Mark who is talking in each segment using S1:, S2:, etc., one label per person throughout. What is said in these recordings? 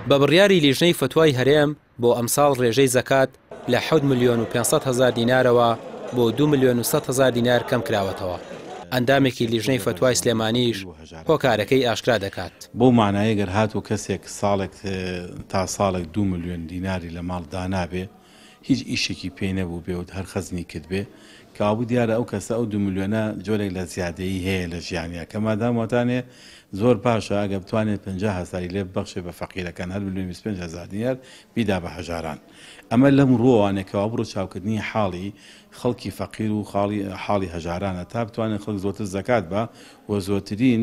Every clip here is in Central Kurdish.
S1: بە بڕیاری لیژنەی فتوای هەرێم بۆ ئەمساڵ ڕێژەی زەکات لە 7,500,000 دینارەوە بۆ 2,100,000 دینار کەم کراوەتەوە. ئەندامێکی لیژنەی فتوای سلێمانیش هۆکارەکەی ئاشکرا دەکات.
S2: بۆ مانایە گەر هاتوو کەسێک ساڵێک تا ساڵێک 2 ملیۆن دیناری لە ماڵ دانابێ هیچ ئیشێکی پێی نەبوو بێ و هەر خەزنی کرد بێ کابوو دیارە ئەو کەسە ئەو 2 ملیۆنە جۆرێک لە زیادەیی هەیە لە ژیانیا کە مادامواتانێ زۆر پاشە ئەگە بتوانێت 50,000 لێ بەخشێ بە فەقیرەکان هەر 25,000 دینار بیدا بە هەژاران. ئەمە لەم ڕۆوانێکەوە بڕۆ چاوکردنی حاڵی خەڵکی فەقیر و حاڵی هەژارانە تا بتوانێت خەڵک زۆرتر زەکات بە و زۆرترین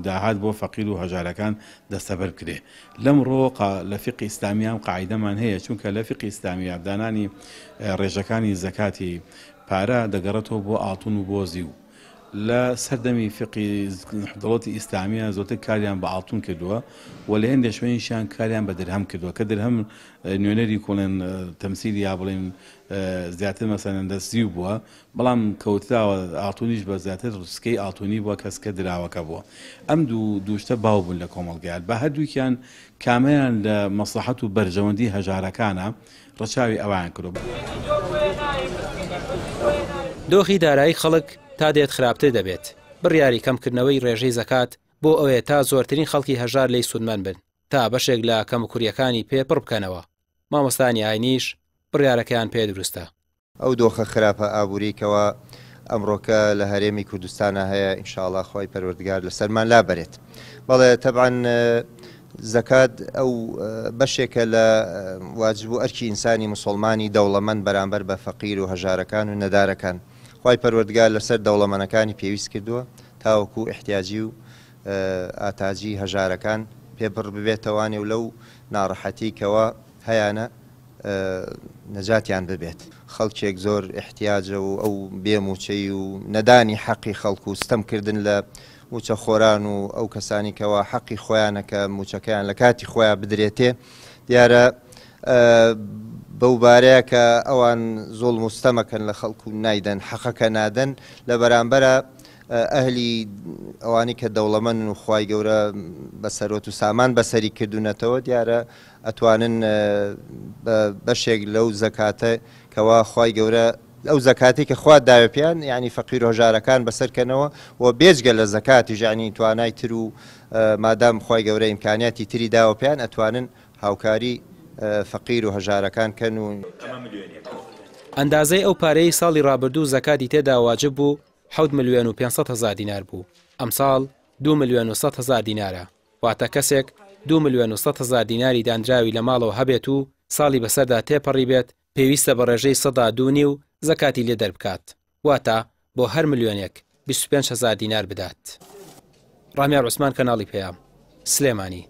S2: داهات بۆ فەقیر و هەژارەکان دەستەبەر کرێ. لەم ڕۆقا لە فقی ئیسلامیان قاعیدەمان هەیە چونکە لە فقی ئیسلامی دانانی ڕێژەکانی زەکاتی پارە دەگەڕێتەوە بۆ ئاڵتون و بۆ زیو. لە سەردەمی فقی دەوڵەتی ئیسلامیە زۆرتر کاریان بە ئاڵتون کردووە و لە هێندێک شوێنیشیان کاریان بە دەرهەم کردووە کە دەرهەم نوێنەری کۆڵێن تەمسیلی یا بڵێن زیاتر مەسەلەن دەستزیو بووە بەڵام کەوتراوە ئاڵتونیش بە زیاتر ڕسکەی ئاڵتونی بووە کەسکە دراوەکە بووە. ئەم دووشتە باو بوون لە کۆمەڵگەیان بە هەردووکیان کامەیان لە مەسلحەت و بەرژەوەندی هەژارەکانە ڕەچاوی ئەویان کردو.
S1: دۆخی دارایی خەڵک تا دێت خراپتر دەبێت. بڕیاری کەمکردنەوەی ڕێژەی زەکات بۆ ئەوەیە تا زۆرترین خەڵکی هەژار لی سودمەند بن تا بەشێک لە کەمکوریەکانی پێ پڕ بکەنەوە. مامۆستانی ئاینیش بڕیارەکەیان پێ دروستە.
S3: ئەو دۆخە خراپە ئابووریکەوە ئەمڕۆکە لە هەرێمی کوردستانە هەیە ئینشاءڵڵا خۆی پەروەردگار لەسەرمان لابەرێت. بەڵێ تەبعاً زەکات ئەو بەشێکە لە واجب و ئەرکی ئینسانی موسڵمانی دەوڵەمەند بەرامبەر بە فەقیر و هەژارەکان و نەدارەکان. خی پەروەردگار لەسەر دەوڵەمەنەکانی پێویست کردووە تاوەکو احتیاجی و ئاتاجی هەژارەکان پێبڕ ببێتەوانێ و لەو ناڕەحەتیکەوە هەیانە نەجاتیان ببێت. خەڵکێک زۆر احتیاجە و ئەو بێموچەی و نەدانی حەقی خەڵکو و ستەمکردن لە موچە خۆران و ئەو کەسانی کەەوە حەقی خۆیانەکە موچەکەیان لە کاتی خۆیان بدرێتێ دیارە بەو بارەیە کە ئەوان زۆڵ مستەمەکەن لە خەڵکو نایدەن حەقەکە نادەن لە بەرامبەرە ئەهلی ئەوانی کە دەوڵەمەند و خوای گەورە بەسەرۆت و سامان بەسەری کردوونەتەوە دیارە ئەتوانن بەشێک لەو زەکاتە کەوا خوای گەورە ئەو زەکاتی کە خوا داوێپیان یعنی فەقیر و هەژارەکان بەسەرکەنەوە و بێجگە لە زەکاتی ژانی توانای تر و مادام خوای گەورە ئیمکانیاتی تری داوەپیان ئەتوانن هاوکاری فەقیر و هەژارەکان کەن و
S1: ئەندازەی ئەو پارەی ساڵی ڕابردوو زەکاتی تێدا واجب بوو 7,500,000 دینار بوو. ئەم ساڵ 2,100,000 دینارە. واتە کەسێک 2,100,000 دیناری دانراوی لە ماڵەوە هەبێت و ساڵی بەسەردا تێپەڕی بێت پێویستە بە ڕێژەی 102 و زەکاتی لێ دەربکات. واتە بۆ هەر ملیۆنێک 25,000 دینار بدات. ڕامیا عوسمان کەناڵی پێیام سلێمانی.